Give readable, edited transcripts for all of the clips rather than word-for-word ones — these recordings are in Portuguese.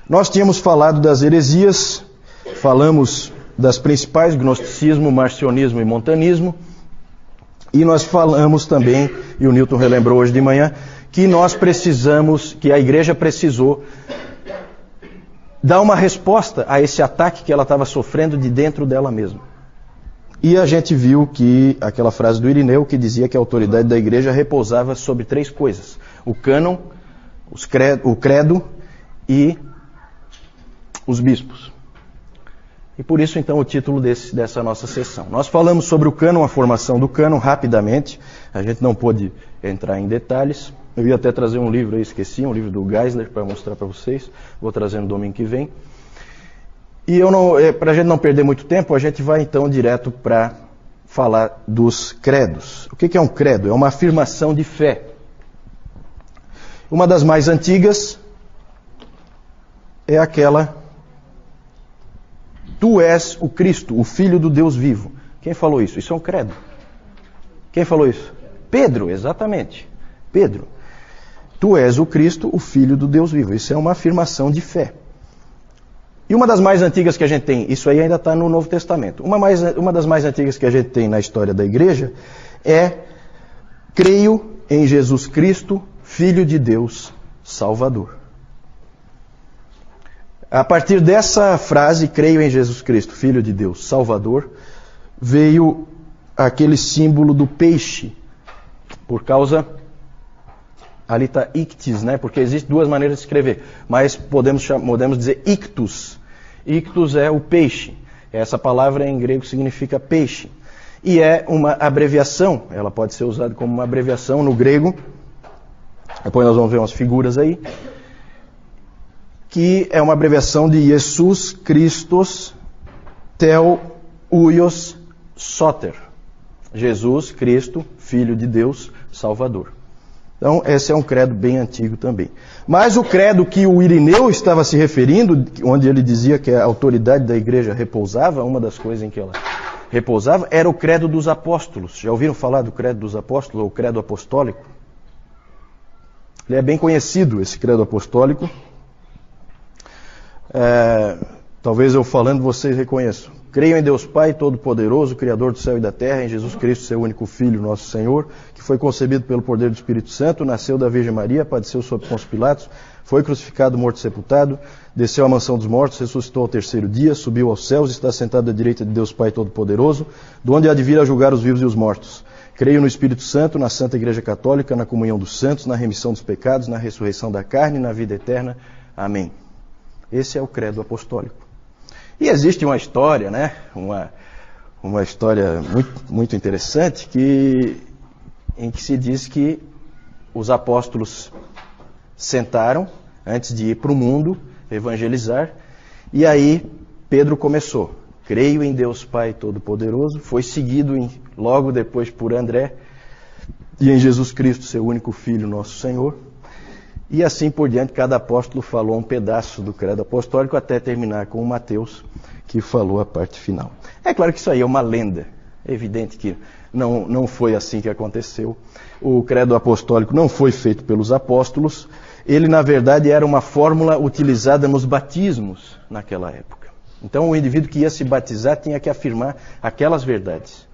Nós tínhamos falado das heresias, falamos das principais, gnosticismo, marcionismo e montanismo, e nós falamos também, e o Newton relembrou hoje de manhã, que nós precisamos, que a igreja precisou dar uma resposta a esse ataque que ela estava sofrendo de dentro dela mesma. E a gente viu que aquela frase do Irineu que dizia que a autoridade da igreja repousava sobre 3 coisas: o cânon, o credo e os bispos. E por isso então o título dessa nossa sessão. Nós falamos sobre o cânon, a formação do cânon rapidamente, a gente não pôde entrar em detalhes. Eu ia até trazer um livro aí, esqueci, um livro do Geisler para mostrar para vocês, vou trazer no domingo que vem. E para a gente não perder muito tempo, a gente vai então direto para falar dos credos. O que é um credo? É uma afirmação de fé. Uma das mais antigas é aquela: Tu és o Cristo, o Filho do Deus vivo. Quem falou isso? Isso é um credo. Quem falou isso? Pedro, exatamente. Pedro. Tu és o Cristo, o Filho do Deus vivo. Isso é uma afirmação de fé. E uma das mais antigas que a gente tem, isso aí ainda está no Novo Testamento, uma das mais antigas que a gente tem na história da igreja é: creio em Jesus Cristo, Filho de Deus, Salvador. A partir dessa frase, creio em Jesus Cristo, Filho de Deus, Salvador, veio aquele símbolo do peixe, por causa... Ali está ictis, né? Porque existem 2 maneiras de escrever, mas podemos dizer ictus. Ictus é o peixe. Essa palavra em grego significa peixe. E é uma abreviação, ela pode ser usada como uma abreviação no grego. Depois nós vamos ver umas figuras aí. Que é uma abreviação de Jesus Christos Tel Huios Soter. Jesus Cristo, Filho de Deus, Salvador. Então, esse é um credo bem antigo também. Mas o credo que o Irineu estava se referindo, onde ele dizia que a autoridade da igreja repousava, uma das coisas em que ela repousava, era o credo dos apóstolos. Já ouviram falar do credo dos apóstolos, ou o credo apostólico? Ele é bem conhecido, esse credo apostólico. Talvez eu falando vocês reconheçam. Creio em Deus Pai Todo-Poderoso, Criador do céu e da terra, em Jesus Cristo, seu único Filho, nosso Senhor, que foi concebido pelo poder do Espírito Santo, nasceu da Virgem Maria, padeceu sob Pôncio Pilatos, foi crucificado, morto e sepultado, desceu à mansão dos mortos, ressuscitou ao 3º dia, subiu aos céus, está sentado à direita de Deus Pai Todo-Poderoso, de onde há de vir a julgar os vivos e os mortos. Creio no Espírito Santo, na Santa Igreja Católica, na comunhão dos santos, na remissão dos pecados, na ressurreição da carne e na vida eterna. Amém. Esse é o credo apostólico. E existe uma história, né? Uma história muito interessante em que se diz que os apóstolos sentaram antes de ir para o mundo evangelizar, e aí Pedro começou. Creio em Deus Pai Todo-Poderoso, foi seguido logo depois por André, e em Jesus Cristo, seu único Filho, nosso Senhor. E assim por diante, cada apóstolo falou um pedaço do credo apostólico até terminar com o Mateus, que falou a parte final. É claro que isso aí é uma lenda. É evidente que não foi assim que aconteceu. O credo apostólico não foi feito pelos apóstolos. Ele, na verdade, era uma fórmula utilizada nos batismos naquela época. Então, o indivíduo que ia se batizar tinha que afirmar aquelas verdades.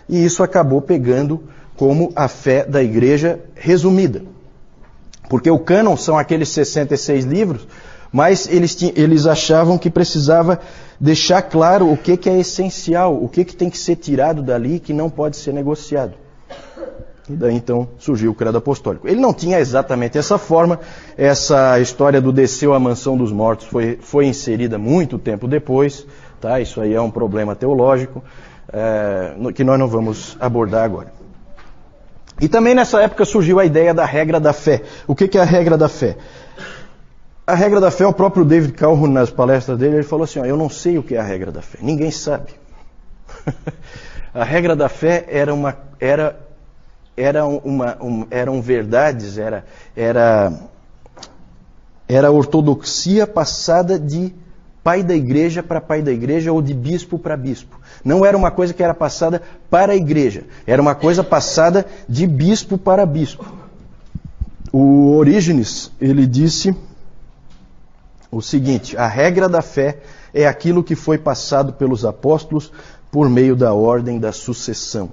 E isso acabou pegando como a fé da igreja resumida. Porque o cânon são aqueles 66 livros, mas eles achavam que precisava deixar claro o que é essencial, o que tem que ser tirado dali, que não pode ser negociado. E daí então surgiu o credo apostólico. Ele não tinha exatamente essa forma, essa história do desceu à mansão dos mortos foi inserida muito tempo depois, tá? Isso aí é um problema teológico, que nós não vamos abordar agora. E também nessa época surgiu a ideia da regra da fé. O que é a regra da fé? A regra da fé, o próprio David Calhoun, nas palestras dele, ele falou assim, eu não sei o que é a regra da fé, ninguém sabe. A regra da fé eram verdades, era ortodoxia passada de pai da igreja para pai da igreja ou de bispo para bispo. Não era uma coisa que era passada para a igreja, era uma coisa passada de bispo para bispo. O Orígenes, ele disse o seguinte: a regra da fé é aquilo que foi passado pelos apóstolos por meio da ordem da sucessão.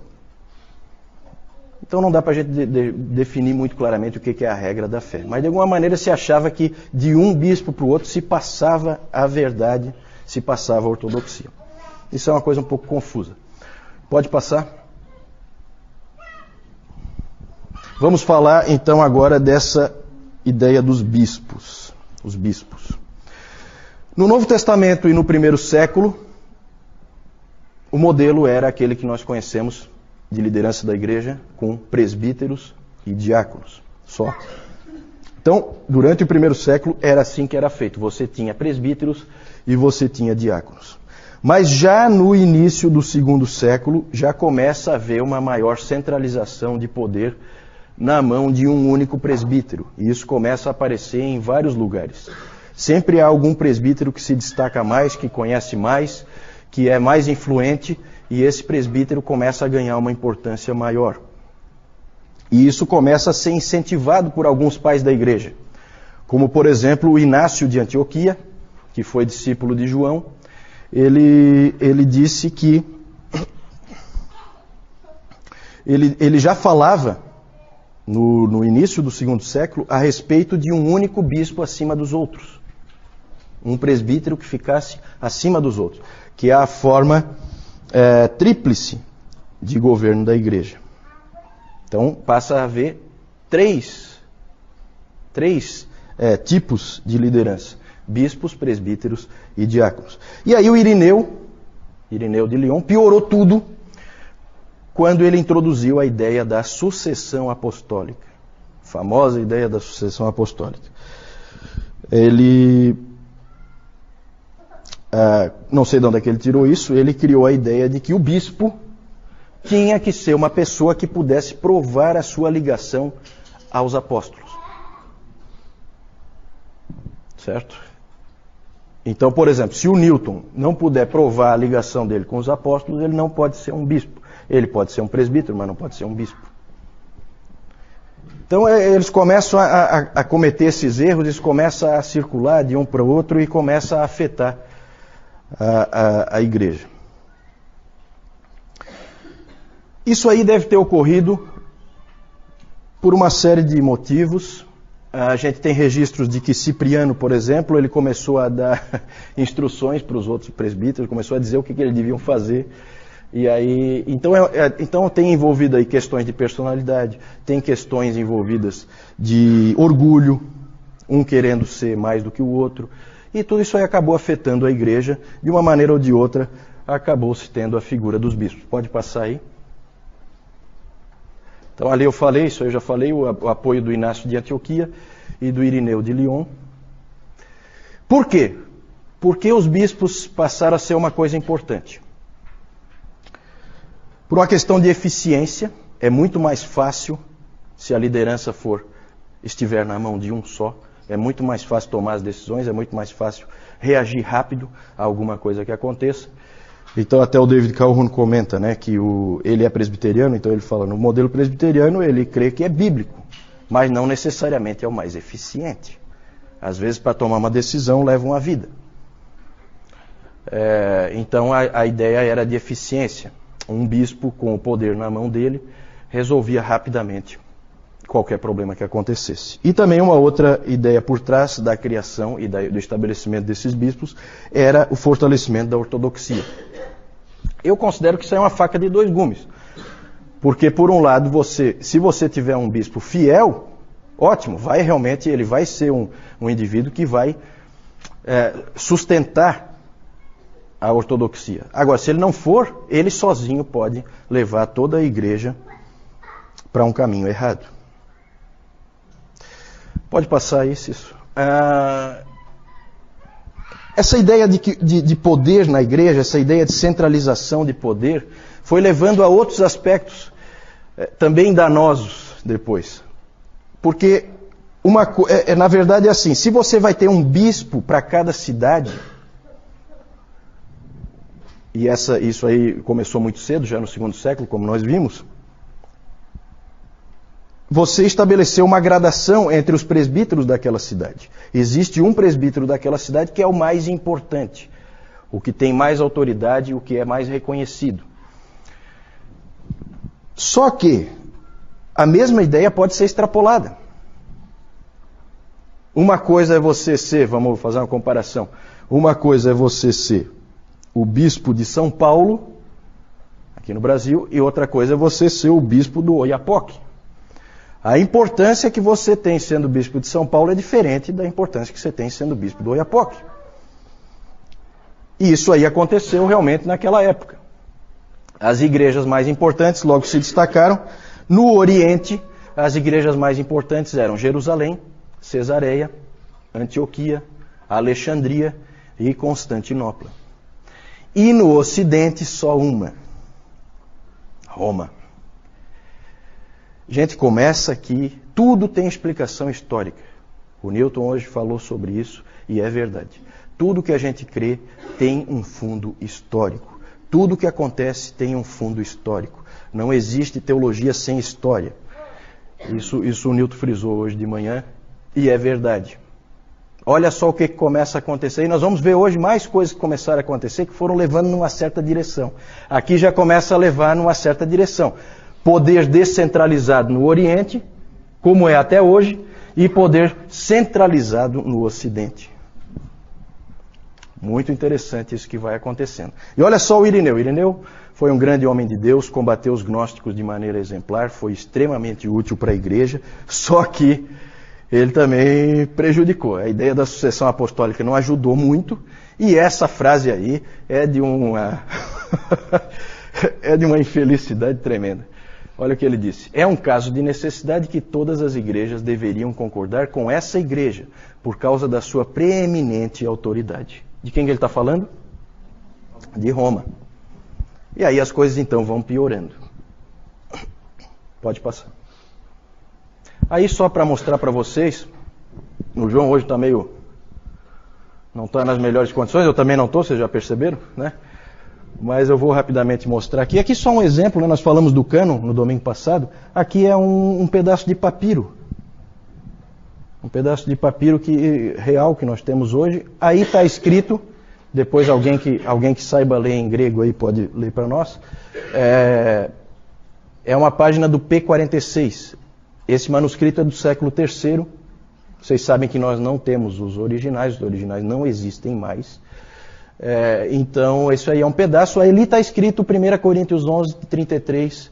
Então não dá para a gente definir muito claramente o que é a regra da fé. Mas de alguma maneira se achava que de um bispo para o outro se passava a verdade, se passava a ortodoxia. Isso é uma coisa um pouco confusa. Pode passar? Vamos falar então agora dessa ideia dos bispos. Os bispos. No Novo Testamento e no primeiro século, o modelo era aquele que nós conhecemos de liderança da igreja, com presbíteros e diáconos, só. Então, durante o primeiro século, era assim que era feito. Você tinha presbíteros e você tinha diáconos. Mas já no início do segundo século, já começa a haver uma maior centralização de poder na mão de um único presbítero. E isso começa a aparecer em vários lugares. Sempre há algum presbítero que se destaca mais, que conhece mais, que é mais influente, e esse presbítero começa a ganhar uma importância maior. E isso começa a ser incentivado por alguns pais da igreja. Como, por exemplo, o Inácio de Antioquia, que foi discípulo de João. Ele disse que ele já falava, no início do segundo século, a respeito de um único bispo acima dos outros. Um presbítero que ficasse acima dos outros, que é a forma tríplice de governo da igreja. Então passa a haver três tipos de liderança: bispos, presbíteros e diáconos. E aí o Irineu de Lyon, piorou tudo quando ele introduziu a ideia da sucessão apostólica. A famosa ideia da sucessão apostólica. Não sei de onde é que ele tirou isso, ele criou a ideia de que o bispo tinha que ser uma pessoa que pudesse provar a sua ligação aos apóstolos. Certo? Então, por exemplo, se o Newton não puder provar a ligação dele com os apóstolos, ele não pode ser um bispo. Ele pode ser um presbítero, mas não pode ser um bispo. Então eles começam a cometer esses erros, eles começam a circular de um para o outro e começam a afetar a igreja. Isso aí deve ter ocorrido por uma série de motivos. A gente tem registros de que Cipriano, por exemplo, ele começou a dar instruções para os outros presbíteros, começou a dizer o que eles deviam fazer. E aí, então tem envolvido aí questões de personalidade, tem questões envolvidas de orgulho, um querendo ser mais do que o outro. E tudo isso aí acabou afetando a igreja, de uma maneira ou de outra, acabou-se tendo a figura dos bispos. Pode passar aí. Então ali eu falei, isso eu já falei, o apoio do Inácio de Antioquia e do Irineu de Lyon. Por quê? Porque os bispos passaram a ser uma coisa importante. Por uma questão de eficiência, é muito mais fácil, se a liderança estiver na mão de um só, é muito mais fácil tomar as decisões, é muito mais fácil reagir rápido a alguma coisa que aconteça. Então até o David Calhoun comenta, né, que ele é presbiteriano, então ele fala, no modelo presbiteriano ele crê que é bíblico, mas não necessariamente é o mais eficiente. Às vezes para tomar uma decisão leva uma vida. Então a ideia era de eficiência. Um bispo com o poder na mão dele resolvia rapidamente qualquer problema que acontecesse. E também uma outra ideia por trás da criação e do estabelecimento desses bispos era o fortalecimento da ortodoxia. Eu considero que isso é uma faca de dois gumes. Porque, por um lado, se você tiver um bispo fiel, ótimo, ele vai ser um indivíduo que vai sustentar a ortodoxia. Agora, se ele não for, ele sozinho pode levar toda a igreja para um caminho errado. Pode passar isso. Essa ideia de poder na igreja, essa ideia de centralização de poder, foi levando a outros aspectos também danosos depois. Porque, na verdade é assim, se você vai ter um bispo para cada cidade, e isso aí começou muito cedo, já no segundo século, como nós vimos, você estabeleceu uma gradação entre os presbíteros daquela cidade. Existe um presbítero daquela cidade que é o mais importante, o que tem mais autoridade, o que é mais reconhecido. Só que a mesma ideia pode ser extrapolada. Uma coisa é você ser, vamos fazer uma comparação, uma coisa é você ser o bispo de São Paulo, aqui no Brasil, e outra coisa é você ser o bispo do Oiapoque. A importância que você tem sendo bispo de São Paulo é diferente da importância que você tem sendo bispo do Oiapoque. E isso aí aconteceu realmente naquela época. As igrejas mais importantes logo se destacaram. No Oriente, as igrejas mais importantes eram Jerusalém, Cesareia, Antioquia, Alexandria e Constantinopla. E no Ocidente, só uma: Roma. Gente, começa aqui, tudo tem explicação histórica. O Newton hoje falou sobre isso e é verdade. Tudo que a gente crê tem um fundo histórico. Tudo que acontece tem um fundo histórico. Não existe teologia sem história. Isso o Newton frisou hoje de manhã e é verdade. Olha só o que começa a acontecer. E nós vamos ver hoje mais coisas que começaram a acontecer que foram levando numa certa direção. Aqui já começa a levar numa certa direção. Poder descentralizado no Oriente, como é até hoje, e poder centralizado no Ocidente. Muito interessante isso que vai acontecendo. E olha só o Irineu. Irineu foi um grande homem de Deus, combateu os gnósticos de maneira exemplar, foi extremamente útil para a igreja, só que ele também prejudicou. A ideia da sucessão apostólica não ajudou muito, e essa frase aí é de uma é de uma infelicidade tremenda. Olha o que ele disse: é um caso de necessidade que todas as igrejas deveriam concordar com essa igreja, por causa da sua preeminente autoridade. De quem que ele está falando? De Roma. E aí as coisas então vão piorando. Pode passar. Aí só para mostrar para vocês, o João hoje está meio... não está nas melhores condições, eu também não estou, vocês já perceberam, né? Mas eu vou rapidamente mostrar aqui. Aqui só um exemplo, né? Nós falamos do cânon no domingo passado. Aqui é um pedaço de papiro. Um pedaço de papiro real que nós temos hoje. Aí está escrito, depois alguém que saiba ler em grego aí pode ler para nós. É uma página do P46. Esse manuscrito é do século III. Vocês sabem que nós não temos os originais não existem mais. Então, isso aí é um pedaço. Aí ali está escrito 1 Coríntios 11, 33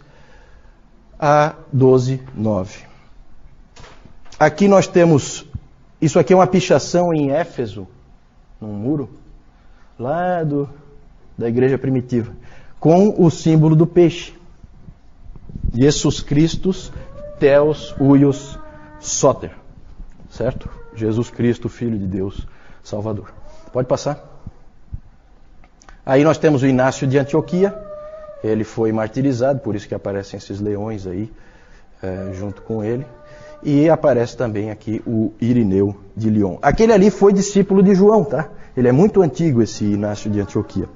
a 12, 9. Aqui nós temos, isso aqui é uma pichação em Éfeso, num muro, lá da igreja primitiva, com o símbolo do peixe. Jesus Christus, Theos, Huios, Soter. Certo? Jesus Cristo, Filho de Deus, Salvador. Pode passar. Aí nós temos o Inácio de Antioquia. Ele foi martirizado, por isso que aparecem esses leões aí, junto com ele. E aparece também aqui o Irineu de Lyon. Aquele ali foi discípulo de João, tá? Ele é muito antigo, esse Inácio de Antioquia.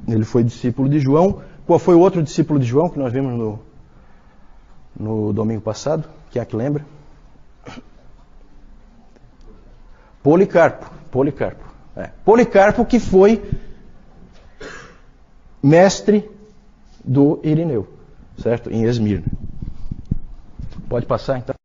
Ele foi discípulo de João. Qual foi o outro discípulo de João que nós vimos no domingo passado? Quem é que lembra? Policarpo. Policarpo que foi mestre do Irineu, certo? Em Esmirna. Pode passar então.